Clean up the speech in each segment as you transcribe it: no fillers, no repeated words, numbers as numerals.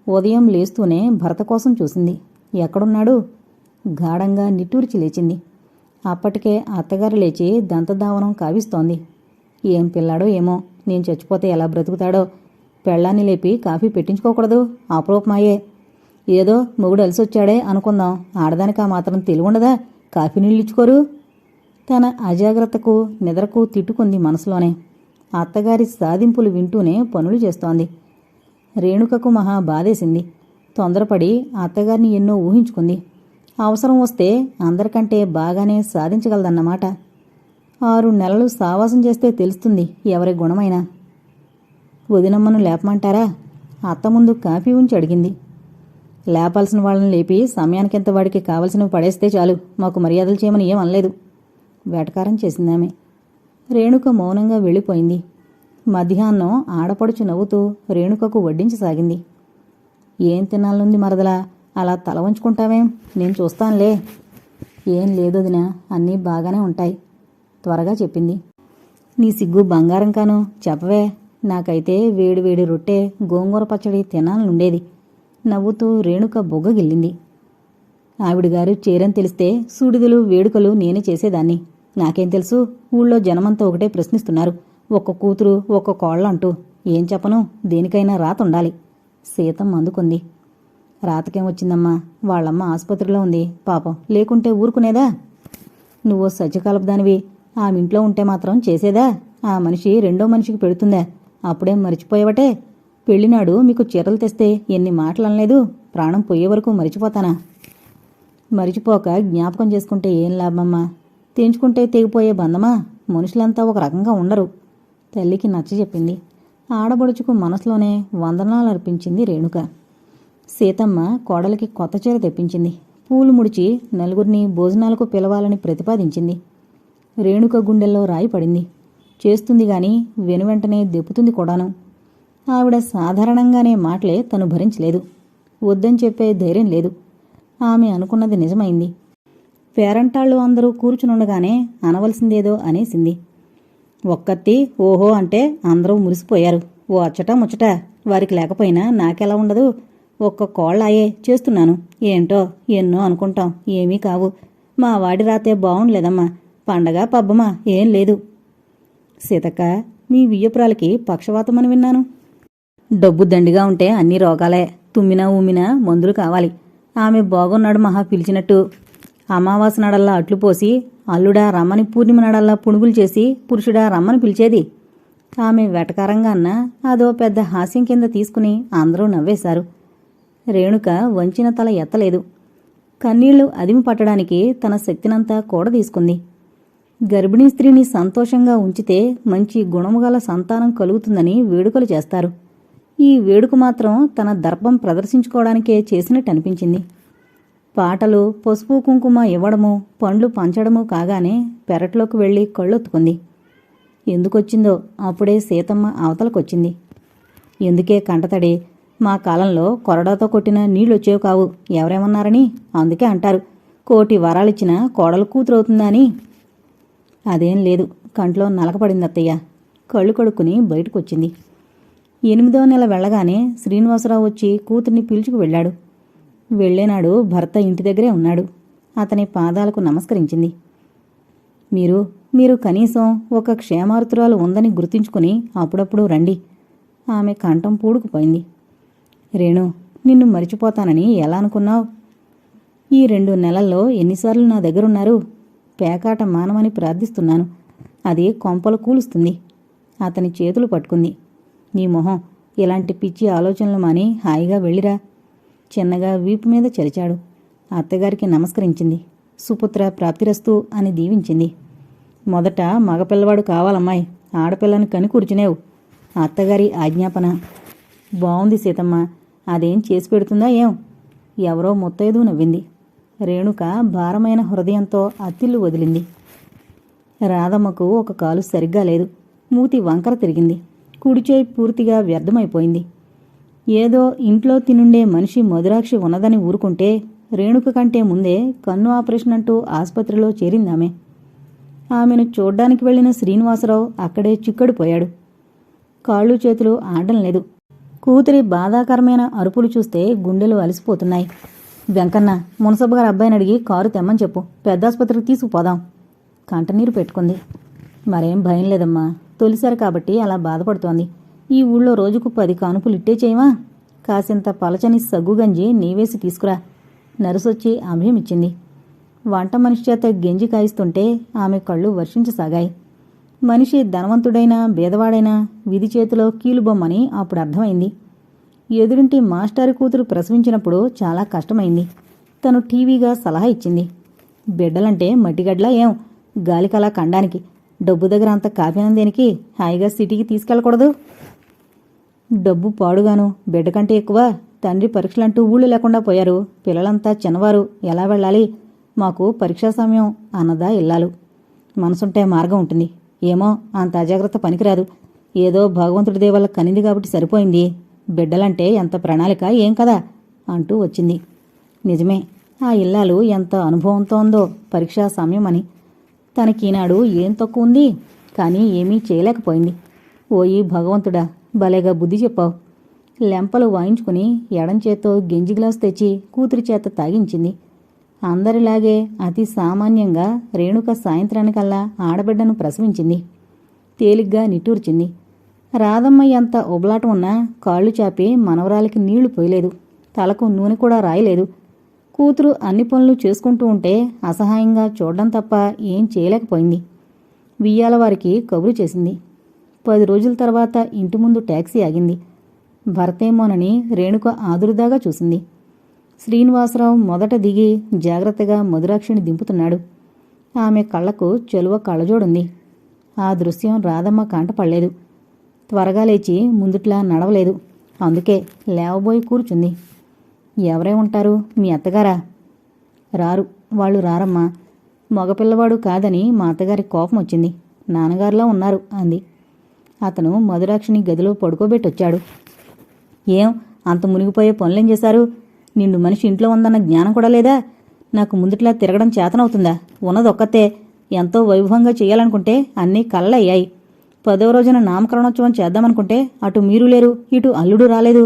ఉదయం లేస్తూనే భర్త కోసం చూసింది. ఎక్కడున్నాడు? గాఢంగా నిట్టూర్చి లేచింది. అప్పటికే అత్తగారు లేచి దంతధావనం కావిస్తోంది. ఏం పిల్లాడో ఏమో, నేను చచ్చిపోతే ఎలా బ్రతుకుతాడో. పెళ్ళాన్ని లేపి కాఫీ పెట్టించుకోకూడదు? అపరూపమాయే. ఏదో మొగుడు అలసొచ్చాడే అనుకుందాం, ఆడదానికి ఆ మాత్రం తెలివుండదా? కాఫీ నీళ్ళిచ్చుకోరు? తన అజాగ్రత్తకు నిద్రకు తిట్టుకుంది మనసులోనే. అత్తగారి సాధింపులు వింటూనే పనులు చేస్తోంది. రేణుకకు మహా బాధేసింది. తొందరపడి అత్తగారిని ఎన్నో ఊహించుకుంది. అవసరం వస్తే అందరికంటే బాగానే సాధించగలదన్నమాట. 6 నెలలు సావాసం చేస్తే తెలుస్తుంది ఎవరి గుణమైనా. వదినమ్మను లేపమంటారా? అత్త ముందు కాఫీ ఉంచి అడిగింది. లేపాల్సిన వాళ్ళని లేపి సమయానికింత వాడికి కావలసినవి పడేస్తే చాలు, మాకు మర్యాదలు చేయమని ఏం అనలేదు. వెటకారం చేసిందామె. రేణుక మౌనంగా వెళ్ళిపోయింది. మధ్యాహ్నం ఆడపడుచు నవ్వుతూ రేణుకకు వడ్డించసాగింది. ఏం తినాలనుంది మరదలా? అలా తల వంచుకుంటావేం? నేను చూస్తానులే. ఏం లేదొదినా, అన్నీ బాగానే ఉంటాయి త్వరగా చెప్పింది. నీ సిగ్గు బంగారం కాను, చెప్పవే. నాకైతే వేడి వేడి రొట్టె గోంగూర పచ్చడి తినాలనుండేది. నవ్వుతూ రేణుక బొగ్గగిల్లింది. ఆవిడగారు చేరని తెలిస్తే సూడిదలు వేడుకలు నేనే చేసేదాన్ని. నాకేం తెలుసు? ఊళ్ళో జనమంతా ఒకటే ప్రశ్నిస్తున్నారు, ఒక్క కూతురు ఒక్క కోళ్ళంటూ. ఏం చెప్పను, దేనికైనా రాత ఉండాలి. సీతమ్మ అందుకుంది. రాతకేం వచ్చిందమ్మా, వాళ్ళమ్మ ఆసుపత్రిలో ఉంది పాపం, లేకుంటే ఊరుకునేదా? నువ్వు సత్యకాలపుదానివి, ఆమింట్లో ఉంటే మాత్రం చేసేదా? ఆ మనిషి రెండో మనిషికి పెడుతుందా? అప్పుడేం మరిచిపోయేవటే? పెళ్లినాడు మీకు చీరలు తెస్తే ఎన్ని మాటలనలేదు, ప్రాణం పోయే వరకు మరిచిపోతానా? మరిచిపోక జ్ఞాపకం చేసుకుంటే ఏం లాభమమ్మా? తెంచుకుంటే తెగిపోయే బంధమా? మనుషులంతా ఒక రకంగా ఉండరు. తల్లికి నచ్చజెప్పింది. ఆడబడుచుకు మనసులోనే వందనాలు అర్పించింది రేణుక. సీతమ్మ కోడలికి కొత్త చీర తెప్పించింది. పూలు ముడిచి నలుగురిని భోజనాలకు పిలవాలని ప్రతిపాదించింది. రేణుక గుండెల్లో రాయి పడింది. చేస్తుంది గాని వెనువెంటనే దెప్పుతుంది కూడాను. ఆవిడ సాధారణంగానే మాటలే తను భరించలేదు. వద్దని చెప్పే ధైర్యం లేదు. ఆమె అనుకున్నది నిజమైంది. పేరంటాళ్ళు అందరూ కూర్చునుండగానే అనవలసిందేదో అనేసింది. ఒక్కత్తి ఓహో అంటే అందరూ మురిసిపోయారు. ఓ అచ్చట ముచ్చట వారికి లేకపోయినా నాకెలా ఉండదు? ఒక్క కోళ్ళాయే చేస్తున్నాను. ఏంటో ఎన్నో అనుకుంటాం, ఏమీ కావు. మా వాడి రాతే బావుండలేదమ్మా. పండగ పబ్బమా ఏం లేదు. సీతక్క, మీ వియ్యపురాలకి పక్షవాతమని విన్నాను. డబ్బు దండిగా ఉంటే అన్ని రోగాలే. తుమ్మినా ఊమినా మందులు కావాలి. ఆమె బాగున్నాడు మహా పిలిచినట్టు. అమావాస్య నాడల్లా అట్లు పోసి, అల్లుడా రమ్మని పూర్ణిమ నాడల్లా పుణుగులు చేసి, పురుషుడా రమ్మని పిలిచేది. ఆమె వెటకారంగా అన్నా అదో పెద్ద హాస్యం కింద తీసుకుని అందరూ నవ్వేశారు. రేణుక వంచిన తల ఎత్తలేదు. కన్నీళ్లు అదిమి పట్టడానికి తన శక్తినంతా కూడదీసుకుంది. గర్భిణీ స్త్రీని సంతోషంగా ఉంచితే మంచి గుణముగల సంతానం కలుగుతుందని వేడుకలు చేస్తారు. ఈ వేడుక మాత్రం తన దర్పం ప్రదర్శించుకోవడానికే చేసినట్టు అనిపించింది. పాటలు, పసుపు కుంకుమ ఇవ్వడము, పండ్లు పంచడము కాగానే పెరట్లోకి వెళ్లి కళ్ళొత్తుకుంది. ఎందుకొచ్చిందో అప్పుడే సీతమ్మ అవతలకొచ్చింది. ఎందుకే కంటతడి? మా కాలంలో కొరడాతో కొట్టిన నీళ్ళొచ్చేవి కావు. ఎవరేమన్నారని? అందుకే అంటారు, కోటి వరాలిచ్చిన కోడలు కూతురవుతుందా అని. అదేం లేదు, కంట్లో నలకపడిందత్తయ్య. కళ్ళు కడుక్కుని బయటకొచ్చింది. 8వ నెల వెళ్ళగానే శ్రీనివాసరావు వచ్చి కూతుర్ని పిలుచుకు వెళ్ళాడు. వెళ్లేనాడు భర్త ఇంటి దగ్గరే ఉన్నాడు. అతని పాదాలకు నమస్కరించింది. మీరు కనీసం ఒక క్షేమార్తురాలు ఉందని గుర్తుంచుకుని అప్పుడప్పుడు రండి. ఆమె కంఠం పూడుకుపోయింది. రేణు, నిన్ను మరిచిపోతానని ఎలా అనుకున్నావు? ఈ 2 నెలల్లో ఎన్నిసార్లు నా దగ్గరున్నారు? పేకాట మానమని ప్రార్థిస్తున్నాను. అది కొంపలు కూలుస్తుంది. అతని చేతులు పట్టుకుంది. నీ మొహం, ఇలాంటి పిచ్చి ఆలోచనలు మాని హాయిగా వెళ్ళిరా. చిన్నగా వీపు మీద చరిచాడు. అత్తగారికి నమస్కరించింది. సుపుత్ర ప్రాప్తిరస్తు అని దీవించింది. మొదట మగపిల్లవాడు కావాలమ్మాయి, ఆడపిల్లని కని కూర్చునేవు. అత్తగారి ఆజ్ఞాపన. బావుంది సీతమ్మ, అదేం చేసి పెడుతుందా ఏం? ఎవరో ముత్తైదు నవ్వింది. రేణుక భారమైన హృదయంతో అత్తిల్లు వదిలింది. రాధమ్మకు ఒక కాలు సరిగ్గా లేదు. మూతి వంకర తిరిగింది. కుడిచేయి పూర్తిగా వ్యర్థమైపోయింది. ఏదో ఇంట్లో తినుండే మనిషి మధురాక్షి ఉన్నదని ఊరుకుంటే రేణుక కంటే ముందే కన్ను ఆపరేషన్ అంటూ ఆసుపత్రిలో చేరిందామె. ఆమెను చూడ్డానికి వెళ్లిన శ్రీనివాసరావు అక్కడే చిక్కడిపోయాడు. కాళ్ళు చేతులు ఆడడం లేదు. కూతురి బాధాకరమైన అరుపులు చూస్తే గుండెలు అలసిపోతున్నాయి. వెంకన్న, మునసబు గారు అబ్బాయిని అడిగి కారు తెమ్మని చెప్పు, పెద్దాసుపత్రికి తీసుకుపోదాం. కంటనీరు పెట్టుకుంది. మరేం భయం లేదమ్మా, తొలిసారి కాబట్టి అలా బాధపడుతోంది. ఈ ఊళ్ళో రోజుకు 10 కానుపులు ఇట్టే చేయమా? కాసింత పలచని సగ్గుగంజి నీవేసి తీసుకురా. నర్సొచ్చి అభయమిచ్చింది. వంట మనిషి చేత గెంజి కాయిస్తుంటే ఆమె కళ్ళు వర్షించసాగాయి. మనిషి ధనవంతుడైనా బేదవాడైనా విధి చేతిలో కీలుబొమ్మని అప్పుడు అర్థమైంది. ఎదురింటి మాస్టారు కూతురు ప్రసవించినప్పుడు చాలా కష్టమైంది. తను టీవీగా సలహా ఇచ్చింది. బిడ్డలంటే మట్టిగడ్లా ఏం, గాలికలా కండానికి, డబ్బు దగ్గర అంత కాపినందేనికి హాయిగా సిటీకి తీసుకెళ్ళకూడదు. డబ్బు పాడుగాను, బిడ్డ కంటే ఎక్కువ. తండ్రి పరీక్షలంటూ ఊళ్ళు లేకుండా పోయారు. పిల్లలంతా చిన్నవారు, ఎలా వెళ్ళాలి? మాకు పరీక్షా సమయం అన్నదా ఇల్లాలు. మనసుంటే మార్గం ఉంటుంది. ఏమో, అంత అజాగ్రత్త పనికిరాదు. ఏదో భగవంతుడి దేవల్ల కనింది కాబట్టి సరిపోయింది. బిడ్డలంటే ఎంత ప్రణాళిక ఏం కదా అంటూ వచ్చింది. నిజమే, ఆ ఇల్లాలు ఎంత అనుభవంతో ఉందో పరీక్షా సమయం అని. తనకీనాడు ఏం తక్కువ ఉంది, కానీ ఏమీ చేయలేకపోయింది. ఓయి భగవంతుడా, భలేగా బుద్ధి చెప్పావు. లెంపలు వాయించుకుని ఎడంచేత్తో గెంజి గ్లాసు తెచ్చి కూతురి చేత తాగించింది. అందరిలాగే అతి సామాన్యంగా రేణుక సాయంత్రానికల్లా ఆడబిడ్డను ప్రసవించింది. తేలిగ్గా నిట్టూర్చింది. రాధమ్మ ఎంత ఉబలాటం ఉన్నా కాళ్ళు చాపి మనవరాలికి నీళ్లు పోయలేదు. తలకు నూనె కూడా రాయలేదు. కూతురు అన్ని పనులు చేసుకుంటూ ఉంటే అసహాయంగా చూడడం తప్ప ఏం చేయలేకపోయింది. వియ్యాలవారికి కబురు చేసింది. 10 రోజుల తర్వాత ఇంటి ముందు టాక్సీ ఆగింది. భర్తేమోనని రేణుక ఆదురుదాగా చూసింది. శ్రీనివాసరావు మొదట దిగి జాగ్రత్తగా మధురాక్షిని దింపుతున్నాడు. ఆమె కళ్లకు చెలువ కళ్ళజోడుంది. ఆ దృశ్యం రాధమ్మ కంటపడలేదు. త్వరగా లేచి ముందుట్లా నడవలేదు. అందుకే లేవబోయి కూర్చుంది. ఎవరే ఉంటారు? మీ అత్తగారా? రారు, వాళ్ళు రారమ్మా. మగపిల్లవాడు కాదని మా అత్తగారి కోపం వచ్చింది. నాన్నగారులా ఉన్నారు అంది. అతను మధురాక్షిని గదిలో పడుకోబెట్టొచ్చాడు. ఏం అంత మునిగిపోయే పనులేం చేశారు? నిండు మనిషి ఇంట్లో ఉందన్న జ్ఞానం కూడా లేదా? నాకు ముందుట్లా తిరగడం చేతనవుతుందా? ఉన్నదొక్కతే. ఎంతో వైభవంగా చేయాలనుకుంటే అన్నీ కళ్ళయ్యాయి. 10వ రోజున నామకరణోత్సవం చేద్దామనుకుంటే అటు మీరు లేరు, ఇటు అల్లుడు రాలేదు.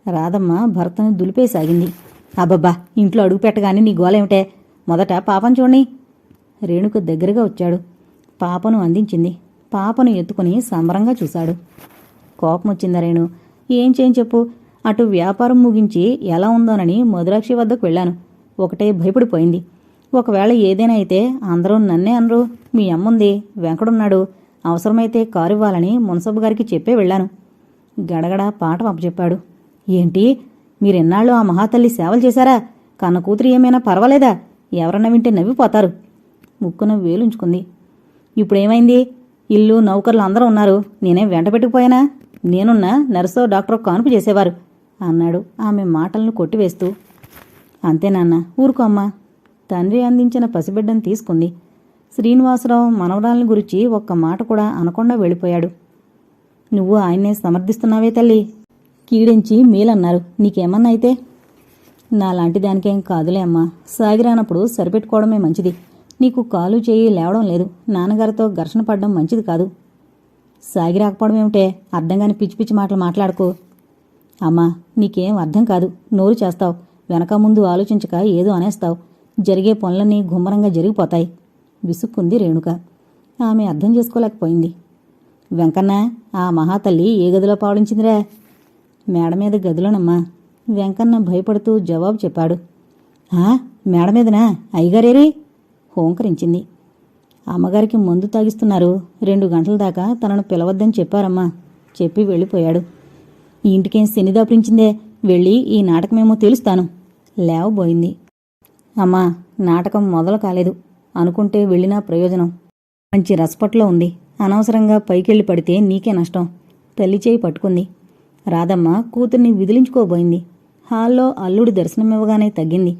రాధమ్మ భర్తను దులిపేసాగింది. అబ్బబ్బా, ఇంట్లో అడుగు పెట్టగానే నీ గోలేమిటే? మొదట పాపను చూడండి. రేణుక దగ్గరగా వచ్చాడు. పాపను అందించింది. పాపను ఎత్తుకుని సంబరంగా చూశాడు. కోపం వచ్చిందా రేణు? ఏం చేయని చెప్పు. అటు వ్యాపారం ముగించి ఎలా ఉందోనని మధురాక్షి వద్దకు వెళ్ళాను. ఒకటే భయపడిపోయింది. ఒకవేళ ఏదైనా అయితే అందరూ నన్నే అనరు. మీ అమ్ముంది, వెంకడున్నాడు, అవసరమైతే కారు ఇవ్వాలని మున్సబు గారికి చెప్పే వెళ్ళాను. గడగడ పాట అప్పచెప్పాడు. ఏంటి, మీరెన్నాళ్ళు ఆ మహాతల్లి సేవలు చేశారా? కన్న కూతురు ఏమైనా పర్వాలేదా? ఎవరన్నా వింటే నవ్విపోతారు. ముక్కున వేలుంచుకుంది. ఇప్పుడేమైంది? ఇల్లు నౌకర్లు అందరూ ఉన్నారు. నేనేం వెంట పెట్టుకుపోయానా? నేనున్నా నర్సో డాక్టరో కాన్పు చేసేవారు అన్నాడు ఆమె మాటలను కొట్టివేస్తూ. అంతే నాన్న, ఊరుకో అమ్మా. తండ్రి అందించిన పసిబిడ్డను తీసుకుంది. శ్రీనివాసరావు మనవరాల్ని గురించి ఒక్క మాట కూడా అనకుండా వెళ్ళిపోయాడు. నువ్వు ఆయన్నే సమర్థిస్తున్నావే తల్లి. కీడించి మేలన్నారు. నీకేమన్నా అయితే? నాలాంటి దానికేం కాదులే అమ్మా. సాగిరానప్పుడు సరిపెట్టుకోవడమే మంచిది. నీకు కాలు చేయి లేవడం లేదు. నాన్నగారితో ఘర్షణ పడడం మంచిది కాదు. సాగిరాకపోవడమేమిటే? అర్థంగాని పిచ్చి పిచ్చి మాటలు మాట్లాడుకో. అమ్మా, నీకేం అర్థం కాదు. నోరు చేస్తావు. వెనక ముందు ఆలోచించక ఏదో అనేస్తావు. జరిగే పనులన్నీ గుమ్మరంగా జరిగిపోతాయి. విసుక్కుంది రేణుక. ఆమె అర్థం చేసుకోలేకపోయింది. వెంకన్న, ఆ మహాతల్లి ఏ గదిలో పావడించిందిరా? మేడ మీద గదిలోనమ్మా. వెంకన్న భయపడుతూ జవాబు చెప్పాడు. మేడ మీదనా? అయ్యగారేరి? హోంకరించింది. అమ్మగారికి మందు తాగిస్తున్నారు. 2 గంటల దాకా తనను పిలవద్దని చెప్పారమ్మా. చెప్పి వెళ్ళిపోయాడు. ఈ ఇంటికేం శనిదాపురించిందే. వెళ్ళి ఈ నాటకమేమో తెలుస్తాను. లేవబోయింది. అమ్మా, నాటకం మొదలు కాలేదు. అనుకుంటే వెళ్ళినా ప్రయోజనం. మంచి రసపట్లో ఉంది. అనవసరంగా పైకెళ్ళి పడితే నీకే నష్టం. తల్లి చేయి పట్టుకుంది. రాధమ్మ కూతుర్ని విదిలించుకోబోయింది. హాల్లో అల్లుడి దర్శనమివ్వగానే తగ్గింది.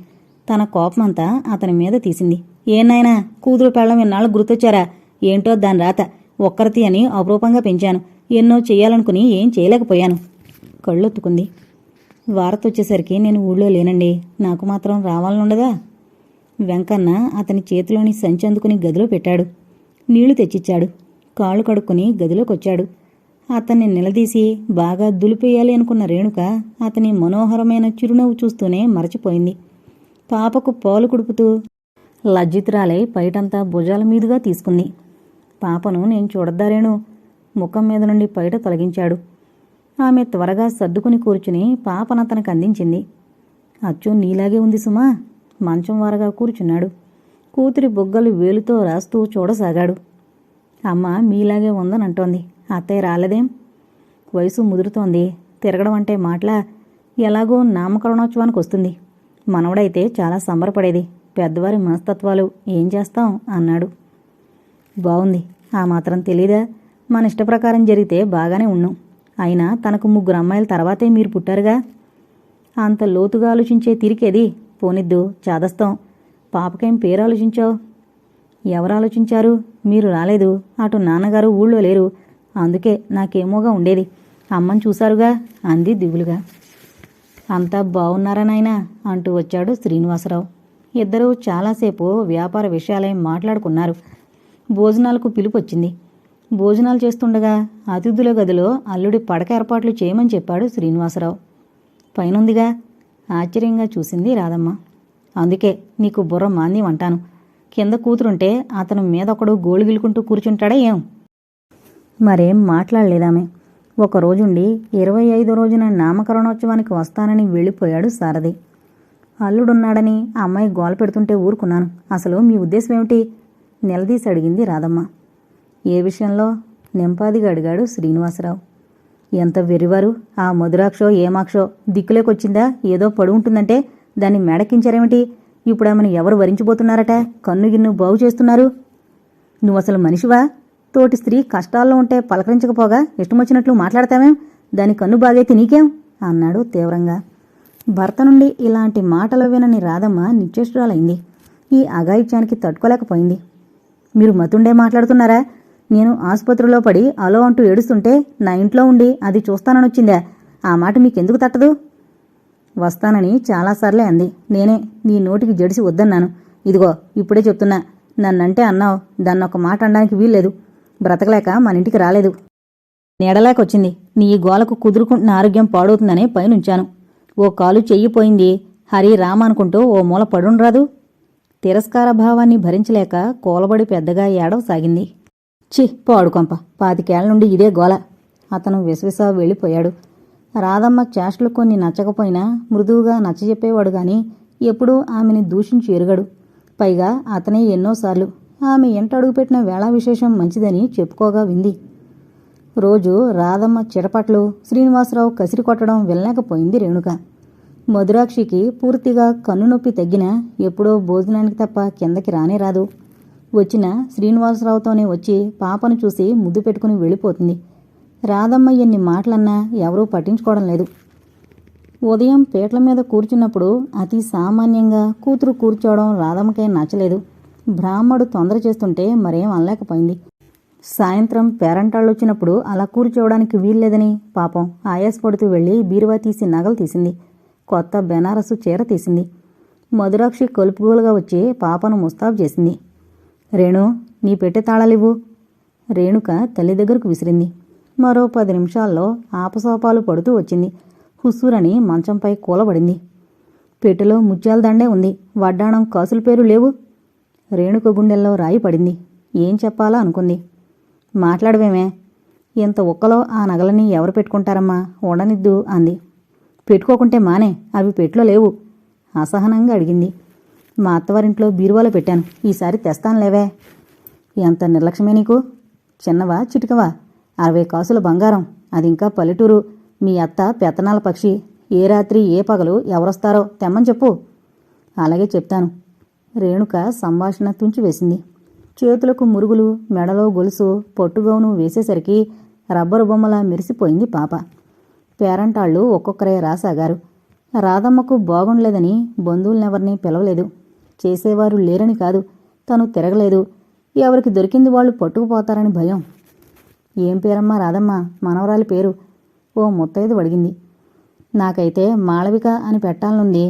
తన కోపమంతా అతని మీద తీసింది. ఏనాయనా, కూతురు పెళ్ళం ఎన్నాళ్ళు గుర్తొచ్చారా? ఏంటో దాని రాత. ఒక్కరితి అని అపురూపంగా పెంచాను. ఎన్నో చెయ్యాలనుకుని ఏం చేయలేకపోయాను. కళ్ళొత్తుకుంది. వారతొచ్చేసరికి నేను ఊళ్ళో లేనండి. నాకు మాత్రం రావాలనుండదా? వెంకన్న అతని చేతిలోని సంచి అందుకుని గదిలో పెట్టాడు. నీళ్లు తెచ్చిచ్చాడు. కాళ్ళు కడుక్కుని గదిలోకొచ్చాడు. అతన్ని నిలదీసి బాగా దులిపేయాలి అనుకున్న రేణుక అతని మనోహరమైన చిరునవ్వు చూస్తూనే మరచిపోయింది. పాపకు పాలు కుడుపుతూ లజ్జితురాలై పైటంతా భుజాల మీదుగా తీసుకుంది. పాపను నేను చూడద్దా రేణు? ముఖం మీద నుండి పైట తొలగించాడు. ఆమె త్వరగా సర్దుకుని కూర్చుని పాపనతనికి అందించింది. అచ్చు నీలాగే ఉంది సుమా. మంచం వారగా కూర్చున్నాడు. కూతురి బొగ్గలు వేలుతో రాస్తూ చూడసాగాడు. అమ్మ మీలాగే ఉందనంటోంది. అత్తయ్య రాలేదేం? వయసు ముదురుతోంది. తిరగడం అంటే మాటలా? ఎలాగో నామకరణోత్సవానికి వస్తుంది. మనవడైతే చాలా సంబరపడేది. పెద్దవారి మనస్తత్వాలు ఏం చేస్తాం అన్నాడు. బావుంది. ఆ మాత్రం తెలీదా? మన ఇష్టప్రకారం జరిగితే బాగానే ఉన్నాం. అయినా తనకు 3 అమ్మాయిల తర్వాతే మీరు పుట్టారుగా. అంత లోతుగా ఆలోచించే తీరికేది? పోనిద్దు, చాదస్తాం. పాపకేం పేరు ఆలోచించావు? ఎవరు ఆలోచించారు? మీరు రాలేదు. అటు నాన్నగారు ఊళ్ళో లేరు. అందుకే నాకేమోగా ఉండేది. అమ్మని చూశారుగా అంది దిగులుగా. అంతా బావున్నారా నాయనా అంటూ వచ్చాడు శ్రీనివాసరావు. ఇద్దరూ చాలాసేపు వ్యాపార విషయాలై మాట్లాడుకున్నారు. భోజనాలకు పిలుపొచ్చింది. భోజనాలు చేస్తుండగా అతిథుల గదిలో అల్లుడి పడక ఏర్పాట్లు చేయమని చెప్పాడు శ్రీనివాసరావు. పైనుందిగా ఆశ్చర్యంగా చూసింది రాధమ్మ. అందుకే నీకు బుర్ర మాంద్యం అంటాను. కింద కూతురుంటే అతను మీదొకడు గోళ్ళు గిలుకుంటూ కూర్చుంటాడా ఏం? మరేం మాట్లాడలేదామె. ఒకరోజుండి 25వ రోజున నామకరణోత్సవానికి వస్తానని వెళ్ళిపోయాడు సారథి. అల్లుడున్నాడని అమ్మాయి గోల పెడుతుంటే ఊరుకున్నాను. అసలు మీ ఉద్దేశం ఏమిటి? నిలదీసి అడిగింది రాధమ్మ. ఏ విషయంలో? నెంపాదిగా అడిగాడు శ్రీనివాసరావు. ఎంత వెర్రివారు! ఆ మధురాక్షో ఏమాక్షో దిక్కులేకొచ్చిందా? ఏదో పడు ఉంటుందంటే దాన్ని మెడకించారేమిటి? ఇప్పుడు ఆమెను ఎవరు వరించబోతున్నారట? కన్ను గిన్ను బాగు చేస్తున్నారు. నువ్వసలు మనిషివా? తోటి స్త్రీ కష్టాల్లో ఉంటే పలకరించకపోగా ఇష్టమొచ్చినట్లు మాట్లాడతావేం? దాని కన్ను బాగైతే నీకేం? అన్నాడు తీవ్రంగా. భర్త నుండి ఇలాంటి మాటలు వినని రాధమ్మ నిశ్చేష్టురాలైంది. ఈ అఘాయిత్యానికి తట్టుకోలేకపోయింది. మీరు మతుండే మాట్లాడుతున్నారా? నేను ఆసుపత్రిలో పడి అలో అంటూ ఏడుస్తుంటే నా ఇంట్లో ఉండి అది చూస్తాననొచ్చిందా? ఆ మాట మీకెందుకు తట్టదు? వస్తానని చాలాసార్లే అంది. నేనే నీ నోటికి జడిసి వద్దన్నాను. ఇదిగో ఇప్పుడే చెప్తున్నా. నన్నంటే అన్నావు. దాన్నొక మాట అనడానికి వీల్లేదు. బ్రతకలేక మన ఇంటికి రాలేదు. నీడలేకొచ్చింది. నీ గోలకు కుదురుకుంటున్న ఆరోగ్యం పాడవుతుందనే పైనుంచాను. ఓ కాలు చెయ్యిపోయింది. హరి రామ అనుకుంటూ ఓ మూల పడుండ్రాదు. తిరస్కార భావాన్ని భరించలేక కూలబడి పెద్దగా ఏడవసాగింది. చి పాడుకొంప, 25 ఏళ్ల నుండి ఇదే గోల. అతను విసవిసా వెళ్ళిపోయాడు. రాధమ్మ చేష్టలు కొన్ని నచ్చకపోయినా మృదువుగా నచ్చజెప్పేవాడు గాని ఎప్పుడూ ఆమెని దూషించి ఎరుగడు. పైగా అతనే ఎన్నోసార్లు ఆమె ఎంట అడుగుపెట్టిన వేళా విశేషం మంచిదని చెప్పుకోగా వింది. రోజు రాధమ్మ చిటపట్లు, శ్రీనివాసరావు కసిరి కొట్టడం వినలేకపోయింది రేణుక. మధురాక్షికి పూర్తిగా కన్నునొప్పి తగ్గినా ఎప్పుడో భోజనానికి తప్ప కిందకి రానే రాదు. వచ్చిన శ్రీనివాసరావుతోనే వచ్చి పాపను చూసి ముద్దు పెట్టుకుని వెళ్ళిపోతుంది. రాధమ్మ ఎన్ని మాటలన్నా ఎవరూ పట్టించుకోవడం లేదు. ఉదయం పీటల మీద కూర్చున్నప్పుడు అతి సామాన్యంగా కూతురు కూర్చోవడం రాధమ్మకే నచ్చలేదు. బ్రాహ్మడు తొందర చేస్తుంటే మరేం అనలేకపోయింది. సాయంత్రం పేరంటాళ్ళొచ్చినప్పుడు అలా కూర్చోవడానికి వీల్లేదని పాపం ఆయాసపడుతూ వెళ్ళి బీరువా తీసి నగలు తీసింది. కొత్త బెనారసు చీర తీసింది. మధురాక్షి కొలుపుగోలుగా వచ్చి పాపను ముస్తాబు చేసింది. రేణు, నీ పెట్టె తాళాలివ్వు. రేణుక తల్లి దగ్గరకు విసిరింది. మరో 10 నిమిషాల్లో ఆపసోపాలు పడుతూ వచ్చింది. హుస్సురని మంచంపై కూలబడింది. పెట్టెలో ముత్యాల దండే ఉంది. వడ్డాణం కాసుల పేరు లేవు. రేణుక గుండెల్లో రాయి పడింది. ఏం చెప్పాలా అనుకుంది. మాట్లాడవేమే? ఇంత ఒక్కలో ఆ నగలని ఎవరు పెట్టుకుంటారమ్మా? ఉండనిద్దు అంది. పెట్టుకోకుంటే మానే, అవి పెట్లో లేవు. అసహనంగా అడిగింది. మా అత్తవారింట్లో బీరువాలో పెట్టాను. ఈసారి తెస్తానులేవే. ఎంత నిర్లక్ష్యమే నీకు? చిన్నవా చిటికవా? 60 కాసుల బంగారం. అది ఇంకా పల్లెటూరు. మీ అత్త పెత్తనాల పక్షి. ఏ రాత్రి ఏ పగలు ఎవరొస్తారో తెమ్మని చెప్పు. అలాగే చెప్తాను. రేణుక సంభాషణ తుంచివేసింది. చేతులకు మురుగులు, మెడలో గొలుసు, పొట్టుగౌను వేసేసరికి రబ్బరు బొమ్మలా మెరిసిపోయింది పాప. పేరంటాళ్ళు ఒక్కొక్కరే రాసాగారు. రాధమ్మకు బాగుండలేదని బంధువులనెవరినీ పిలవలేదు. చేసేవారు లేరని కాదు, తను తిరగలేదు. ఎవరికి దొరికింది వాళ్ళు పట్టుకుపోతారని భయం. ఏం పేరమ్మా రాధమ్మ? మనవరాలి పేరు ఓ ముత్తైదు అడిగింది. నాకైతే మాళవిక అని పెట్టాలనుంది.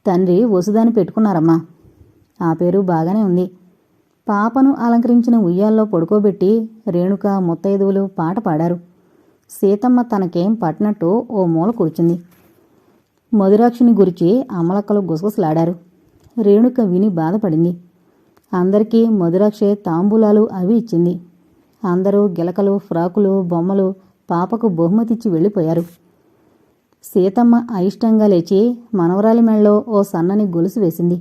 తండ్రి వసుదాని పెట్టుకున్నారమ్మా. ఆ పేరు బాగానే ఉంది. పాపను అలంకరించిన ఉయ్యాల్లో పడుకోబెట్టి రేణుక ముత్తైదువులు పాట పాడారు. సీతమ్మ తనకేం పట్టినట్టు ఓ మూల కూర్చుంది. మధురాక్షిని గురించి అమలక్కలు గుసగుసలాడారు. రేణుక విని బాధపడింది. అందరికీ మధురాక్షే తాంబూలాలు అవి ఇచ్చింది. అందరూ గిలకలు, ఫ్రాకులు, బొమ్మలు పాపకు బహుమతిచ్చి వెళ్ళిపోయారు. సీతమ్మ అయిష్టంగా లేచి మనవరాలి మెళ్ళలో ఓ సన్నని గొలుసు వేసింది.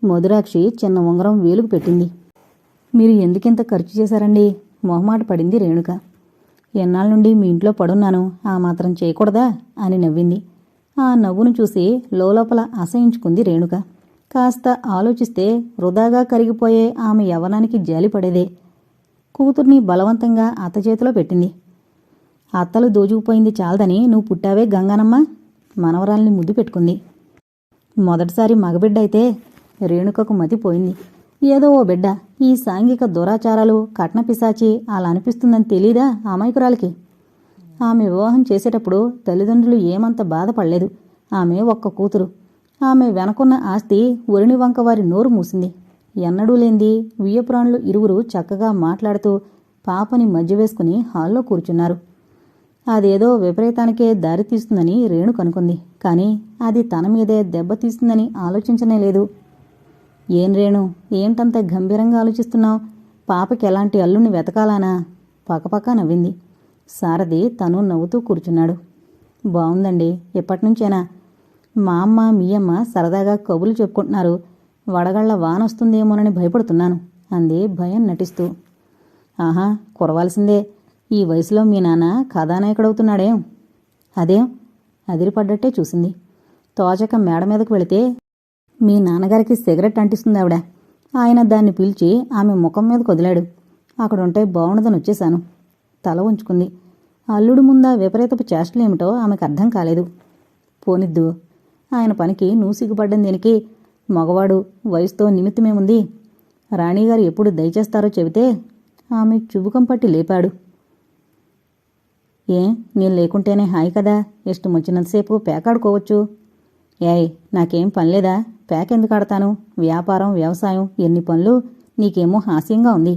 మధురాక్షి చిన్న ఉంగరం వేలుకు పెట్టింది. మీరు ఎందుకింత ఖర్చు చేశారండి? మొహమాట పడింది రేణుక. ఎన్నాళ్ళ నుండి మీ ఇంట్లో పడున్నాను, ఆ మాత్రం చేయకూడదా అని నవ్వింది. ఆ నవ్వును చూసి లోలోపల అసహించుకుంది రేణుక. కాస్త ఆలోచిస్తే వృధాగా కరిగిపోయే ఆమె యవ్వనానికి జాలిపడేదే. కూతుర్ని బలవంతంగా అత్త చేతిలో పెట్టింది. అత్తలు దోచుకుపోయింది చాలదని నువ్వు పుట్టావే గంగానమ్మ. మనవరాల్ని ముద్దు పెట్టుకుంది. మొదటిసారి మగబిడ్డ అయితే రేణుకకు మతిపోయింది. ఏదో ఓ బిడ్డ, ఈ సాంఘిక దురాచారాలు, కట్నపిశాచి అలా అనిపిస్తుందని తెలీదా అమాయకురాలికి? ఆమె వివాహం చేసేటప్పుడు తల్లిదండ్రులు ఏమంత బాధపడలేదు. ఆమె ఒక్క కూతురు. ఆమె వెనకున్న ఆస్తి ఒరిని వంక వారి నోరు మూసింది. ఎన్నడూ లేంది వియ్యపురాణులు ఇరువురు చక్కగా మాట్లాడుతూ పాపని మధ్య వేసుకుని హాల్లో కూర్చున్నారు. అదేదో విపరీతానికే దారితీస్తుందని రేణుక అనుకుంది. కానీ అది తన మీదే దెబ్బతీస్తుందని ఆలోచించనే లేదు. ఏం రేణు, ఏంటంత గంభీరంగా ఆలోచిస్తున్నావు? పాపకి ఎలాంటి అల్లుని వెతకాలానా? పక్కపక్క నవ్వింది. సారథి తను నవ్వుతూ కూర్చున్నాడు. బావుందండి, ఎప్పటినుంచేనా? మా అమ్మ మీ అమ్మ సరదాగా కబుర్లు చెప్పుకుంటున్నారు. వడగళ్ల వానొస్తుందేమోనని భయపడుతున్నాను అంది భయం నటిస్తూ. ఆహా, కురవాల్సిందే. ఈ వయసులో మీ నాన్న కథానాయకుడవుతున్నాడేం? అదేం? అదిరిపడ్డట్టే చూసింది. తోచక మేడ మీదకు వెళితే మీ నాన్నగారికి సిగరెట్ అంటిస్తుంది ఆవిడ. ఆయన దాన్ని పిలిచి ఆమె ముఖం మీద కొదిలాడు. అక్కడుంటే బాగుండదని వచ్చేశాను. తల ఉంచుకుంది. అల్లుడు ముందా విపరీతపు చేష్టలేమిటో ఆమెకు అర్థం కాలేదు. పోనిద్దు, ఆయన పనికి నువ్వు సిగ్గుపడ్డం దీనికి? మగవాడు, వయసుతో నిమిత్తమేముంది? రాణిగారు ఎప్పుడు దయచేస్తారో చెబితే ఆమె చుబుకం పట్టి లేపాడు. నేను లేకుంటేనే హాయి కదా, ఇష్టం వచ్చినంతసేపు పేకాడుకోవచ్చు. ఏయ్, నాకేం పనిలేదా? పేకెందుకు ఆడతాను? వ్యాపారం, వ్యవసాయం, ఎన్ని పనులు. నీకేమో హాస్యంగా ఉంది.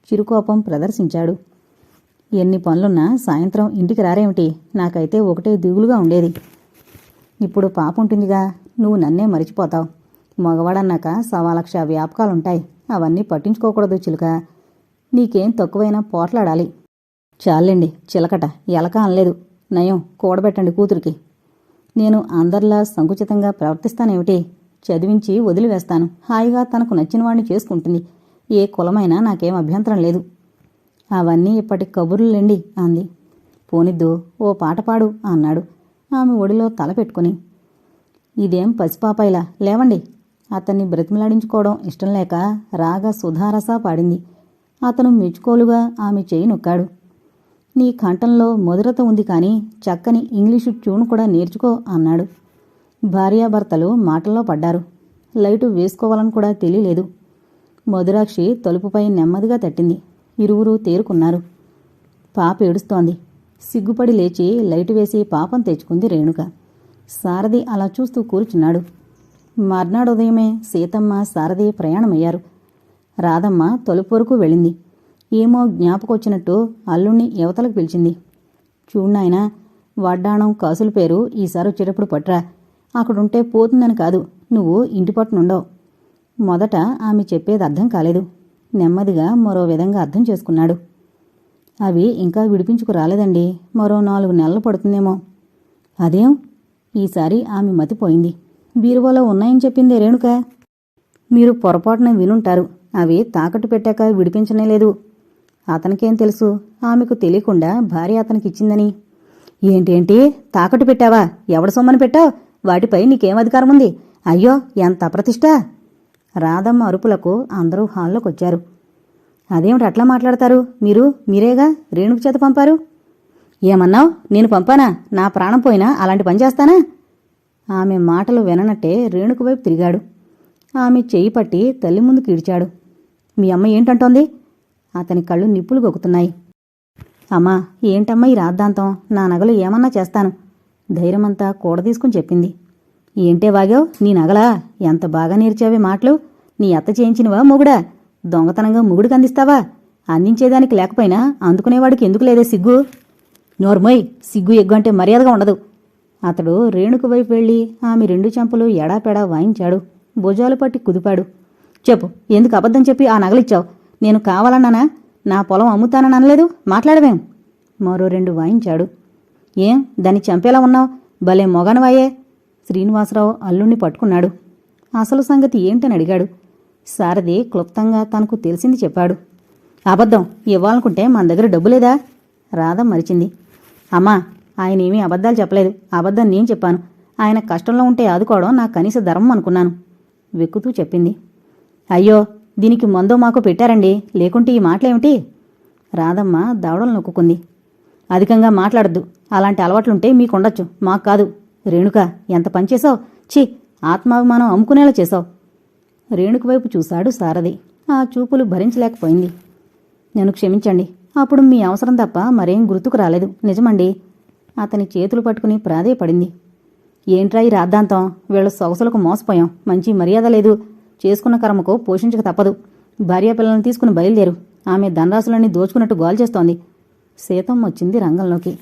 చిరుకోపం ప్రదర్శించాడు. ఎన్ని పనులున్నా సాయంత్రం ఇంటికి రారేమిటి? నాకైతే ఒకటే దిగులుగా ఉండేది. ఇప్పుడు పాప ఉంటుందిగా, నువ్వు నన్నే మరిచిపోతావు. మగవాడన్నాక 1,00,000 వ్యాపకాలుంటాయి. అవన్నీ పట్టించుకోకూడదు చిలుక. నీకేం తక్కువైనా పోట్లాడాలి. చాలండి చిలకట, ఎలక అనలేదు. నయం, కూడబెట్టండి కూతురికి. నేను అందరిలా సంకుచితంగా ప్రవర్తిస్తానేమిటి? చదివించి వదిలివేస్తాను. హాయిగా తనకు నచ్చిన వాడిని చేసుకుంటుంది. ఏ కులమైనా నాకేం అభ్యంతరం లేదు. అవన్నీ ఇప్పటి కబుర్లులేండి అంది. పోనిద్దు, ఓ పాట పాడు అన్నాడు ఆమె ఒడిలో తల పెట్టుకుని. ఇదేం పసిపాపాయిలా, లేవండి. అతన్ని బ్రతిమలాడించుకోవడం ఇష్టం లేక రాగా సుధారస పాడింది. అతను మెచ్చుకోలుగా ఆమె చేయి నొక్కాడు. నీ కంఠంలో మధురత ఉంది కానీ చక్కని ఇంగ్లీషు ట్యూన్ కూడా నేర్చుకో అన్నాడు. భార్యాభర్తలు మాటల్లో పడ్డారు. లైటు వేసుకోవాలని కూడా తెలియలేదు. మధురాక్షి తలుపుపై నెమ్మదిగా తట్టింది. ఇరువురు తేరుకున్నారు. పాప ఏడుస్తోంది. సిగ్గుపడి లేచి లైటు వేసి పాపం తెచ్చుకుంది రేణుక. సారథి అలా చూస్తూ కూర్చున్నాడు. మర్నాడు ఉదయమే సీతమ్మ, సారథి ప్రయాణమయ్యారు. రాధమ్మ తలుపు వరకు వెళ్ళింది. ఏమో జ్ఞాపకొచ్చినట్టు అల్లుణ్ణి యువతలకు పిలిచింది. చూడ్నాయనా, వడ్డాణం, కాసుల పేరు ఈసారి వచ్చేటప్పుడు పట్రా. అక్కడుంటే పోతుందని కాదు, నువ్వు ఇంటి పట్టునుండవు. మొదట ఆమె చెప్పేది అర్థం కాలేదు. నెమ్మదిగా మరో విధంగా అర్థం చేసుకున్నాడు. అవి ఇంకా విడిపించుకు రాలేదండి, మరో 4 నెలలు పడుతుందేమో. అదేం? ఈసారి ఆమె మతిపోయింది. బీరువాలో ఉన్నాయని చెప్పిందే రేణుక. మీరు పొరపాటున వినుంటారు. అవి తాకట్టు పెట్టాక విడిపించనేలేదు. అతనికేం తెలుసు ఆమెకు తెలియకుండా భార్య అతనికిచ్చిందని? ఏంటేంటి, తాకట్టు పెట్టావా? ఎవడ సొమ్మని పెట్టావు? వాటిపై నీకేం అధికారం ఉంది? అయ్యో, ఎంత అప్రతిష్ట! రాధమ్మ అరుపులకు అందరూ హాల్లోకొచ్చారు. అదేమిటి అట్లా మాట్లాడతారు? మీరేగా రేణుకు చేత పంపారు. ఏమన్నావు? నేను పంపానా? నా ప్రాణం పోయినా అలాంటి పని చేస్తానా? ఆమె మాటలు విననట్టే రేణుకు వైపు తిరిగాడు. ఆమె చెయ్యి పట్టి తల్లి ముందుకు ఈడ్చాడు. మీ అమ్మ ఏంటంటోంది? అతని కళ్ళు నిప్పులు గొక్కుతున్నాయి. అమ్మా, ఏంటమ్మా ఈ రాద్ధాంతం? నా నగలు ఏమన్నా చేస్తాను. ధైర్యమంతా కూడదీసుకుని చెప్పింది. ఏంటే వాగావు? నీ నగలా? ఎంత బాగా నేర్చావే మాటలు. నీ అత్త చేయించినవా మొగుడా? దొంగతనంగా మొగుడికి అందిస్తావా? అందించేదానికి లేకపోయినా అందుకునేవాడికి ఎందుకు లేదే సిగ్గు? నోర్మోయ్, సిగ్గు ఎగ్గు అంటే మర్యాదగా ఉండదు. అతడు రేణుక వైపు వెళ్ళి ఆమె 2 చెంపలు ఎడాపెడా వాయించాడు. భుజాలు పట్టి కుదిపాడు. చెప్పు, ఎందుకు అబద్ధం చెప్పి ఆ నగలిచ్చావు? నేను కావాలన్నానా? నా పొలం అమ్ముతానని అనలేదు. మాట్లాడవేం? మరో 2 వాయించాడు. ఏం దాన్ని చంపేలా ఉన్నావు? భలే మొగనవాయే. శ్రీనివాసరావు అల్లుణ్ణి పట్టుకున్నాడు. అసలు సంగతి ఏంటని అడిగాడు. సారథి క్లుప్తంగా తనకు తెలిసింది చెప్పాడు. అబద్ధం ఇవ్వాలనుకుంటే మన దగ్గర డబ్బు లేదా? రాధ మరిచింది. అమ్మా, ఆయన ఏమీ అబద్ధాలు చెప్పలేదు. అబద్ధం నేను చెప్పాను. ఆయన కష్టంలో ఉంటే ఆదుకోవడం నా కనీస ధర్మం అనుకున్నాను వెక్కుతూ చెప్పింది. అయ్యో, దీనికి మందో మాకు పెట్టారండి, లేకుంటే ఈ మాటలేమిటి? రాధమ్మ దవడలు నొక్కుంది. అధికంగా మాట్లాడద్దు. అలాంటి అలవాట్లుంటే మీకుండొచ్చు, మాకు కాదు. రేణుక, ఎంత పనిచేశావు! ఛీ, ఆత్మాభిమానం అమ్ముకునేలా చేశావు. రేణుక వైపు చూశాడు సారథి. ఆ చూపులు భరించలేకపోయింది. నన్ను క్షమించండి. అప్పుడు మీ అవసరం తప్ప మరేం గుర్తుకు రాలేదు. నిజమండి. అతని చేతులు పట్టుకుని ప్రాధేయపడింది. ఏంట్రా ఈ రాద్ధాంతం? వీళ్ళ సొగసులకు మోసపోయాం. మంచి మర్యాద లేదు. చేసుకున్న కర్మకు పోషించక తప్పదు. భార్యాపిల్లలను తీసుకుని బయలుదేరు. ఆమె ధనరాశులన్నీ దోచుకున్నట్టు గోల్ చేస్తోంది. సీతమ్మ వచ్చింది రంగంలోకి.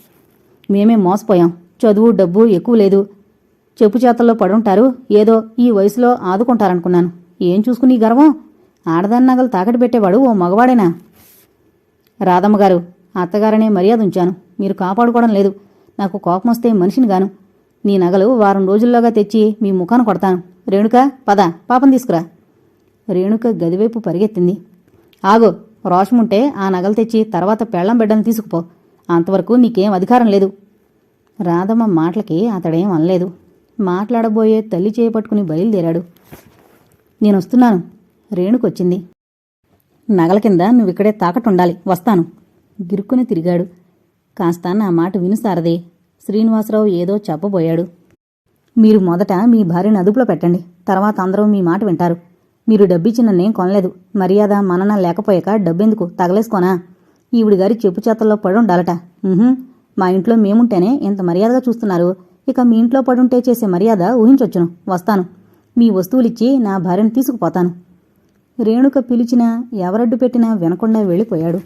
మేమే మోసపోయాం. చదువు డబ్బు ఎక్కువ లేదు. చెప్పు చేతల్లో పడుంటారు. ఏదో ఈ వయసులో ఆదుకుంటారనుకున్నాను. ఏం చూసుకుని గర్వం? ఆడదాని నగలు తాకట్టు పెట్టేవాడు ఓ మగవాడేనా? రాధమ్మగారు, అత్తగారనే మర్యాద ఉంచాను. మీరు కాపాడుకోవడం లేదు. నాకు కోపం వస్తే మనిషిని గాను. నీ నగలు వారం రోజుల్లోగా తెచ్చి మీ ముఖాన కొడతాను. రేణుక, పద, పాపం తీసుకురా. రేణుక గదివైపు పరిగెత్తింది. ఆగు, రోషముంటే ఆ నగలు తెచ్చి తర్వాత పెళ్లం బిడ్డను తీసుకుపో. అంతవరకు నీకేం అధికారం లేదు. రాధమ్మ మాటలకి అతడేం అనలేదు. మాట్లాడబోయే తల్లి చేపట్టుకుని బయలుదేరాడు. నేనొస్తున్నాను. రేణుకొచ్చింది. నగల కింద నువ్విక్కడే తాకట్టుండాలి. వస్తాను. గిరుక్కుని తిరిగాడు. కాస్త నా మాట విను సారథి. శ్రీనివాసరావు ఏదో చెప్పబోయాడు. మీరు మొదట మీ భార్యను అదుపులో పెట్టండి. తర్వాత అందరూ మీ మాట వింటారు. మీరు డబ్బిచ్చిన నేం కొనలేదు. మర్యాద మనన లేకపోయాక డబ్బెందుకు? తగలేసుకోనా? ఈవిడిగారి చెప్పు చేతల్లో పడుండాలట. మా ఇంట్లో మేముంటేనే ఇంత మర్యాదగా చూస్తున్నారు. ఇక మీ ఇంట్లో పడుంటే చేసే మర్యాద ఊహించొచ్చును. వస్తాను. మీ వస్తువులిచ్చి నా భార్యను తీసుకుపోతాను. రేణుక పిలిచినా ఎవరడ్డు పెట్టినా వినకుండా వెళ్ళిపోయాడు.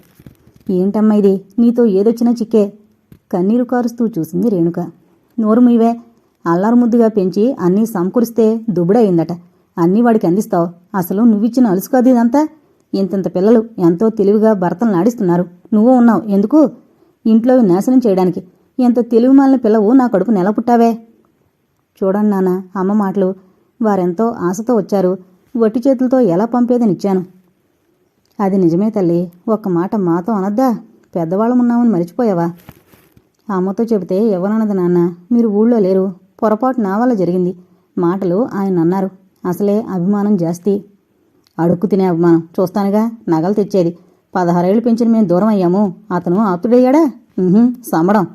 ఏంటమ్మా ఇది? నీతో ఏదొచ్చినా చిక్కే. కన్నీరు కారుస్తూ చూసింది రేణుక. నోరు మీవే. అల్లారు ముద్దుగా పెంచి అన్నీ సమకూరిస్తే దుబ్బుడయిందట. అన్నీ వాడికి అందిస్తావు. అసలు నువ్విచ్చిన అలుసు కాదు ఇదంతా. ఇంతింత పిల్లలు ఎంతో తెలివిగా భర్తలు నాడిస్తున్నారు. నువ్వు ఉన్నావు ఎందుకు? ఇంట్లో నాశనం చేయడానికి. ఎంత తెలివిమాలిన పిల్లవు నా కడుపు నెల పుట్టావే. చూడండి నాన్న, అమ్మ మాటలు. వారెంతో ఆశతో వచ్చారు. వట్టి చేతులతో ఎలా పంపేదనిచ్చాను. అది నిజమే తల్లి. ఒక్క మాట మాతో అనద్దా? పెద్దవాళ్ళమున్నామని మరిచిపోయావా? అమ్మతో చెబితే ఎవరన్నది నాన్న. మీరు ఊళ్ళో లేరు. పొరపాటు నా వల్ల జరిగింది. మాటలు ఆయన అన్నారు. అసలే అభిమానం జాస్తి. అడుక్కు తినే అభిమానం. చూస్తానుగా. నగలు తెచ్చేది 16 ఏళ్లు పెంచిన మేము దూరం అయ్యాము. అతను ఆప్తుడయ్యాడా? సంబడం.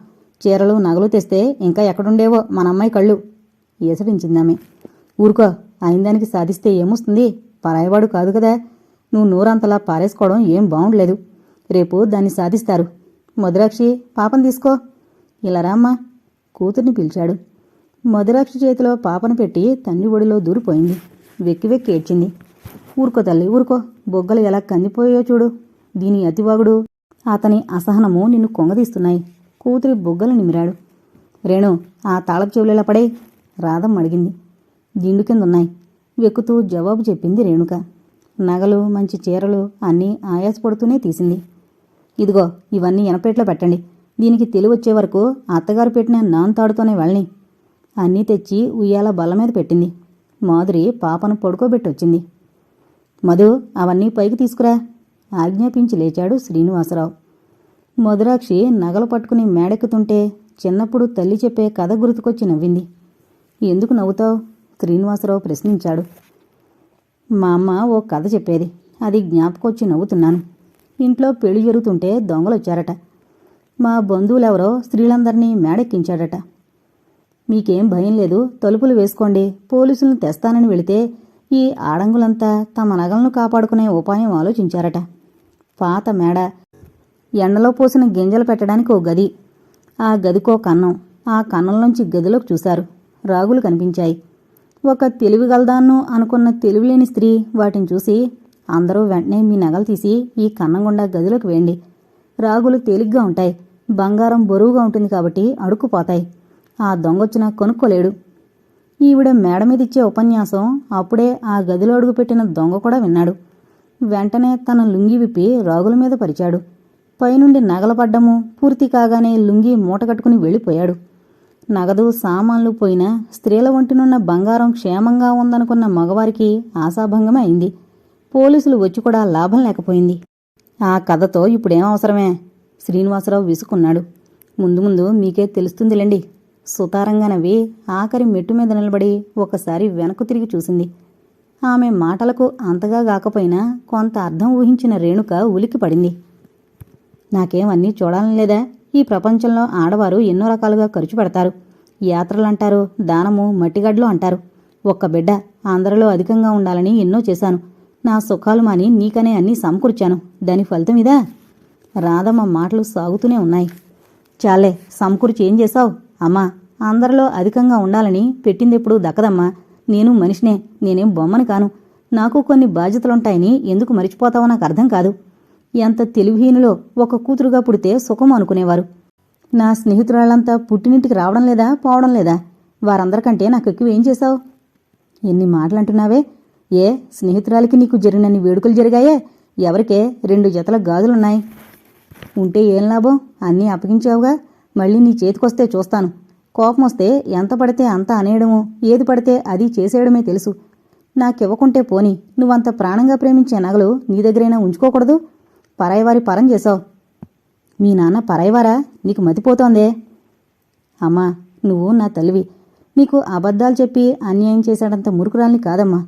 చీరలు నగలు తెస్తే ఇంకా ఎక్కడుండేవో మన అమ్మాయి కళ్ళు. ఏసడించిందామె. ఊరుకో. అయిందానికి సాధిస్తే ఏమొస్తుంది? పరాయవాడు కాదు కదా. నువ్వు నూరంతలా పారేసుకోవడం ఏం బాగుండలేదు. రేపు దాన్ని సాధిస్తారు. మధురాక్షి, పాపను తీసుకో. ఇలా రామ్మా. కూతుర్ని పిలిచాడు. మధురాక్షి చేతిలో పాపను పెట్టి తండ్రి ఒడిలో దూరిపోయింది. వెక్కి వెక్కి ఏడ్చింది. ఊరుకో తల్లి, ఊరుకో. బొగ్గలు ఎలా కందిపోయో చూడు. దీని అతివాగుడు, అతని అసహనము నిన్ను కొంగదీస్తున్నాయి. కూతురి బొగ్గలు నిమిరాడు. రేణు, ఆ తాళపు చెవులేలా పడే? రాధమ్మ అడిగింది. దిండు కిందున్నాయి. వెక్కుతూ జవాబు చెప్పింది రేణుక. నగలు, మంచి చీరలు అన్నీ ఆయాసపడుతూనే తీసింది. ఇదిగో, ఇవన్నీ ఎనపేట్లో పెట్టండి. దీనికి తెలివొచ్చే వరకు అత్తగారు పెట్టిన నాన్తాడుతోనే వెళ్ళని. అన్నీ తెచ్చి ఉయ్యాల బల్ల మీద పెట్టింది. మాధురి పాపను పడుకోబెట్టొచ్చింది. మధు, అవన్నీ పైకి తీసుకురా ఆజ్ఞాపించి లేచాడు శ్రీనివాసరావు. మధురాక్షి నగలు పట్టుకుని మేడెక్కుతుంటే చిన్నప్పుడు తల్లి చెప్పే కథ గుర్తుకొచ్చి నవ్వింది. ఎందుకు నవ్వుతావు? శ్రీనివాసరావు ప్రశ్నించాడు. మా అమ్మ ఓ కథ చెప్పేది. అది జ్ఞాపకొచ్చి నవ్వుతున్నాను. ఇంట్లో పెళ్లి జరుగుతుంటే దొంగలొచ్చారట. మా బంధువులెవరో స్త్రీలందరినీ మేడెక్కించాడట. మీకేం భయం లేదు, తలుపులు వేసుకోండి, పోలీసులను తెస్తానని వెళితే ఈ ఆడంగులంతా తమ నగలను కాపాడుకునే ఉపాయం ఆలోచించారట. పాత మేడ, ఎండలో పోసిన గింజలు పెట్టడానికి ఓ గది, ఆ గదికో కన్నం, ఆ కన్నంలోంచి గదిలోకి చూశారు. రాగులు కనిపించాయి. ఒక తెలివిగలదాన్నో అనుకున్న తెలివిలేని స్త్రీ వాటిని చూసి, అందరూ వెంటనే మీ నగలు తీసి ఈ కన్నం గుండా గదిలోకి వేయండి. రాగులు తేలిగ్గా ఉంటాయి. బంగారం బరువుగా ఉంటుంది కాబట్టి అడుక్కుపోతాయి. ఆ దొంగొచ్చినా కొనుక్కోలేడు. ఈవిడ మేడ మీదిచ్చే ఉపన్యాసం అప్పుడే ఆ గదిలో అడుగుపెట్టిన దొంగ కూడా విన్నాడు. వెంటనే తన లుంగీ విప్పి రాగుల మీద పరిచాడు. పైనుండి నగలు పడ్డము పూర్తి కాగానే లుంగీ మూటగట్టుకుని వెళ్ళిపోయాడు. నగదు సామాన్లు పోయినా స్త్రీల ఒంటినున్న బంగారం క్షేమంగా ఉందనుకున్న మగవారికి ఆశాభంగమే అయింది. పోలీసులు వచ్చి కూడా లాభం లేకపోయింది. ఆ కథతో ఇప్పుడేం అవసరమే? శ్రీనివాసరావు విసుకున్నాడు. ముందు ముందు మీకే తెలుస్తుందిలేండి. సుతారంగా నవ్వి ఆఖరి మెట్టు మీద నిలబడి ఒకసారి వెనక్కు తిరిగి చూసింది. ఆమె మాటలకు అంతగా గాకపోయినా కొంత అర్థం ఊహించిన రేణుక ఉలిక్కి పడింది. నాకేం అన్నీ చూడాలని లేదా? ఈ ప్రపంచంలో ఆడవారు ఎన్నో రకాలుగా ఖర్చు పెడతారు. యాత్రలంటారు, దానము, మట్టిగడ్లు అంటారు. ఒక్క బిడ్డ అందరిలో అధికంగా ఉండాలని ఎన్నో చేశాను. నా సుఖాలు మాని నీకనే అన్నీ సమకూర్చాను. దాని ఫలితం ఇదా? రాధమ్మ మాటలు సాగుతూనే ఉన్నాయి. చాలే, సమకూర్చి ఏం చేశావు? అమ్మా, అందరిలో అధికంగా ఉండాలని పెట్టిందెప్పుడు దక్కదమ్మా. నేను మనిషినే, నేనేం బొమ్మని కాను. నాకు కొన్ని బాధ్యతలుంటాయని ఎందుకు మరిచిపోతావో నాకు అర్థం కాదు. ఎంత తెలివిహీనులో ఒక కూతురుగా పుడితే సుఖం అనుకునేవారు. నా స్నేహితురాళ్ళంతా పుట్టినింటికి రావడం లేదా, పోవడం లేదా? వారందరికంటే నాకు ఎక్కువ ఏం చేశావు? ఎన్ని మాటలంటున్నావే? ఏ స్నేహితురాలికి నీకు జరిగినన్ని వేడుకలు జరిగాయే? ఎవరికే 2 జతల గాజులున్నాయి. ఉంటే ఏం లాభం? అన్నీ అప్పగించావుగా. మళ్ళీ నీ చేతికొస్తే చూస్తాను. కోపమొస్తే ఎంత పడితే అంత అనేయడము, ఏది పడితే అది చేసేయడమే తెలుసు. నాకివ్వకుంటే పోని, నువ్వంత ప్రాణంగా ప్రేమించే నగలు నీ దగ్గరైనా ఉంచుకోకూడదు? పరాయివారి పరం చేశావు. మీ నాన్న పరాయివారా? నీకు మతిపోతోందే. అమ్మా, నువ్వు నా తల్లివి. నీకు అబద్ధాలు చెప్పి అన్యాయం చేశాడంత మురుకురాల్ని కాదమ్మా.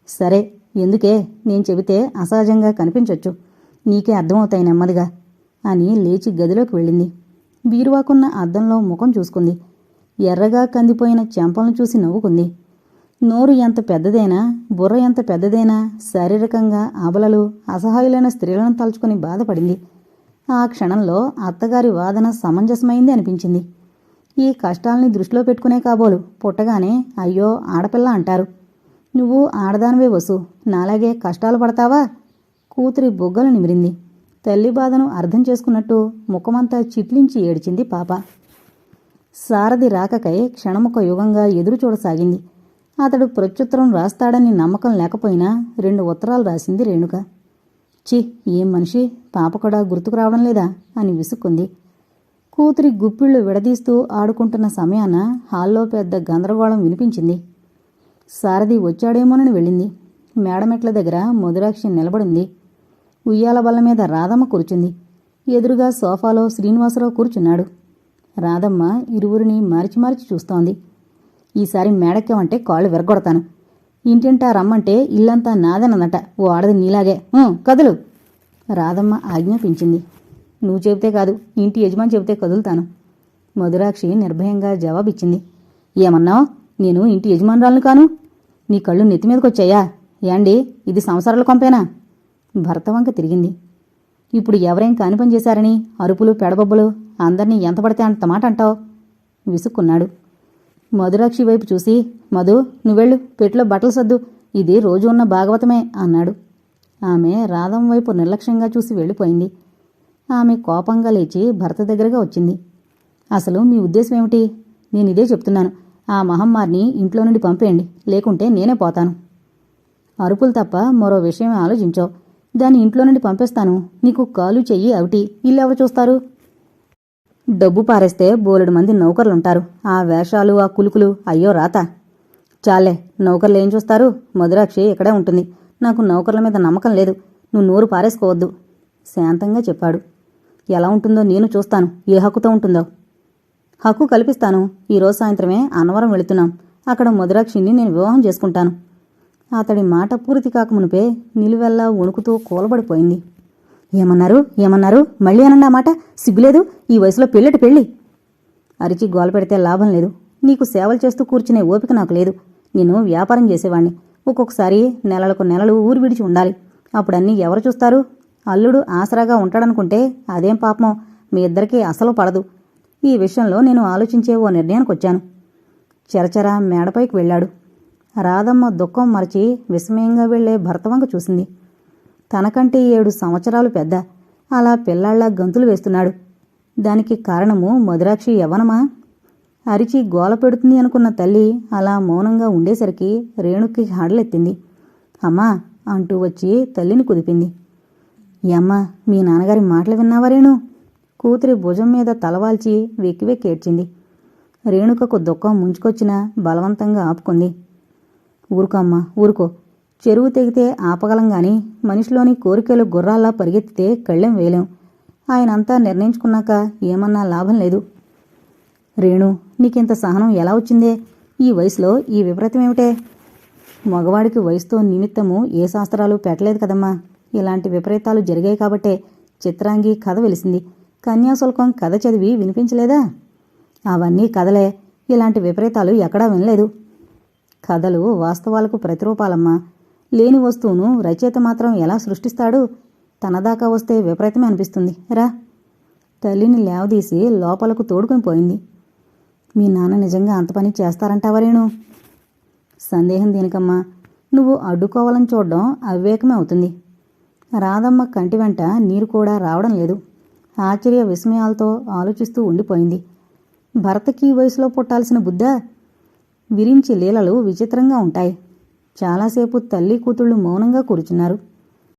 సరే, ఎందుకే? నేను చెబితే అసహజంగా కనిపించొచ్చు. నీకే అర్థమవుతాయి నెమ్మదిగా అని లేచి గదిలోకి వెళ్ళింది. బీరువాకున్న అద్దంలో ముఖం చూసుకుంది. ఎర్రగా కందిపోయిన చెంపలను చూసి నవ్వుకుంది. నోరు ఎంత పెద్దదైనా, బుర్ర ఎంత పెద్దదైనా శారీరకంగా అబలలు, అసహాయులైన స్త్రీలను తలుచుకుని బాధపడింది. ఆ క్షణంలో అత్తగారి వాదన సమంజసమైంది అనిపించింది. ఈ కష్టాల్ని దృష్టిలో పెట్టుకునే కాబోలు పుట్టగానే అయ్యో ఆడపిల్ల అంటారు. నువ్వు ఆడదానివే వసు, నాలాగే కష్టాలు పడతావా? కూతురి బొగ్గలు నిమిరింది. తల్లి బాధను అర్థం చేసుకున్నట్టు ముఖమంతా చిట్లించి ఏడ్చింది పాప. సారథి రాకకై క్షణమొక యుగంగా ఎదురు చూడసాగింది. అతడు ప్రత్యుత్తరం రాస్తాడని నమ్మకం లేకపోయినా 2 ఉత్తరాలు రాసింది రేణుక. చి, ఏం మనిషి, పాప కూడా గుర్తుకు రావడం లేదా అని విసుక్కుంది. కూతురి గుప్పిళ్లు విడదీస్తూ ఆడుకుంటున్న సమయాన హాల్లో పెద్ద గందరగోళం వినిపించింది. సారథి వచ్చాడేమోనని వెళ్ళింది. మేడమెట్ల దగ్గర మధురాక్షి నిలబడింది. ఉయ్యాల బల్ల మీద రాధమ్మ కూర్చుంది. ఎదురుగా సోఫాలో శ్రీనివాసరావు కూర్చున్నాడు. రాధమ్మ ఇరువురిని మార్చి మార్చి చూస్తోంది. ఈసారి మేడక్కేమంటే కాళ్ళు విరగొడతాను. ఇంటింటా రమ్మంటే ఇల్లంతా నాదనన్నట ఓ ఆడది నీలాగే. కదులు! రాధమ్మ ఆజ్ఞాపించింది. నువ్వు చెబితే కాదు, ఇంటి యజమాని చెబితే కదులుతాను. మధురాక్షి నిర్భయంగా జవాబిచ్చింది. ఏమన్నావు? నేను ఇంటి యజమానురాలను కాను. నీ కళ్ళు నెత్తిమీదకొచ్చాయా? యాండి, ఇది సంసారాల కొంపేనా? భర్త వంక తిరిగింది. ఇప్పుడు ఎవరేం కాని పని చేశారని అరుపులు పెడబొబ్బలు అందర్నీ ఎంత పడితే అంత మాట అంటావు? విసుక్కున్నాడు. మధురాక్షి వైపు చూసి, మధు, నువ్వెళ్ళు, పెట్టులో బట్టలు సర్దు, ఇది రోజు ఉన్న భాగవతమే అన్నాడు. ఆమె రాధమ్మ వైపు నిర్లక్ష్యంగా చూసి వెళ్ళిపోయింది. ఆమె కోపంగా లేచి భర్త దగ్గరగా వచ్చింది. అసలు మీ ఉద్దేశం ఏమిటి? నేనిదే చెప్తున్నాను. ఆ మహమ్మారిని ఇంట్లో నుండి పంపేయండి, లేకుంటే నేనే పోతాను. అరుపులు తప్ప మరో విషయం ఆలోచించావు. దాన్ని ఇంట్లో నుండి పంపేస్తాను. నీకు కాలు చెయ్యి అవిటి, ఇల్లెవరు చూస్తారు? డబ్బు పారేస్తే బోలెడు మంది నౌకర్లుంటారు. ఆ వేషాలు, ఆ కులుకులు, అయ్యో రాత. చాలే, నౌకర్లు ఏం చూస్తారు? మధురాక్షి ఇక్కడే ఉంటుంది. నాకు నౌకర్ల మీద నమ్మకం లేదు. నువ్వు నోరు పారేసుకోవద్దు శాంతంగా చెప్పాడు. ఎలా ఉంటుందో నేను చూస్తాను. ఏ హక్కుతో ఉంటుందో. హక్కు కల్పిస్తాను. ఈరోజు సాయంత్రమే అన్నవరం వెళుతున్నాం. అక్కడ మధురాక్షిని నేను వివాహం చేసుకుంటాను. అతడి మాట పూర్తి కాకమునిపే నిలువెల్లా వణుకుతూ కూలబడిపోయింది. ఏమన్నారు? మళ్ళీ అనండి ఆ మాట. సిగ్గులేదు? ఈ వయసులో పెళ్ళటి పెళ్ళి. అరిచి గోల పెడితే లాభం లేదు. నీకు సేవలు చేస్తూ కూర్చునే ఓపిక నాకు లేదు. నేను వ్యాపారం చేసేవాణ్ణి. ఒక్కొక్కసారి నెలలకు నెలలు ఊరు విడిచి ఉండాలి. అప్పుడన్నీ ఎవరు చూస్తారు? అల్లుడు ఆసరాగా ఉంటాడనుకుంటే అదేం పాపమో, మీ ఇద్దరికీ అసలు పడదు. ఈ విషయంలో నేను ఆలోచించే ఓ నిర్ణయానికొచ్చాను. చెరచెర మేడపైకి వెళ్ళాడు. రాధమ్మ దుఃఖం మరచి విస్మయంగా వెళ్లే భర్తవంక చూసింది. తనకంటే 7 సంవత్సరాలు పెద్ద. అలా పిల్లాళ్లా గంతులు వేస్తున్నాడు. దానికి కారణము మధురాక్షి యవ్వనమా? అరిచి గోల పెడుతుంది అనుకున్న తల్లి అలా మౌనంగా ఉండేసరికి రేణుకి హడలెత్తింది. అమ్మా అంటూ వచ్చి తల్లిని కుదిపింది. యమ్మా, మీ నాన్నగారి మాటలు విన్నావా రేణు? కూతురి భుజం మీద తలవాల్చి వెక్కి వెక్కి ఏడ్చింది. రేణుకకు దుఃఖం ముంచుకొచ్చినా బలవంతంగా ఆపుకుంది. ఊరుకోమ్మా, ఊరుకో. చెరువు తెగితే ఆపగలం గాని మనిషిలోని కోరికలు గుర్రాల్లా పరిగెత్తితే కళ్ళెం వేలేం. ఆయనంతా నిర్ణయించుకున్నాక ఏమన్నా లాభం లేదు. రేణు, నీకింత సహనం ఎలా వచ్చిందే? ఈ వయసులో ఈ విపరీతమేమిటే? మగవాడికి వయసుతో నిమిత్తము ఏ శాస్త్రాలు పెట్టలేదు కదమ్మా. ఇలాంటి విపరీతాలు జరిగాయి కాబట్టే చిత్రాంగి కథ వెలిసింది. కన్యాశుల్కం కథ చదివి వినిపించలేదా? అవన్నీ కథలే. ఇలాంటి విపరీతాలు ఎక్కడా వినలేదు. కథలు వాస్తవాలకు ప్రతిరూపాలమ్మా. లేని వస్తువును రచయిత మాత్రం ఎలా సృష్టిస్తాడు? తనదాకా వస్తే విపరీతమే అనిపిస్తుంది. రా. తల్లిని లేవదీసి లోపలకు తోడుకొని పోయింది. మీ నాన్న నిజంగా అంత పని చేస్తారంటావా రేణు? సందేహం దేనికమ్మా? నువ్వు అడ్డుకోవాలని చూడడం అవివేకమే అవుతుంది. రాధమ్మ కంటి వెంట నీరు కూడా రావడం లేదు. ఆశ్చర్య విస్మయాలతో ఆలోచిస్తూ ఉండిపోయింది. భర్తకి వయసులో పుట్టాల్సిన బుద్ధా? విరించి లీలలు విచిత్రంగా ఉంటాయి. చాలాసేపు తల్లి కూతుళ్ళు మౌనంగా కూర్చున్నారు.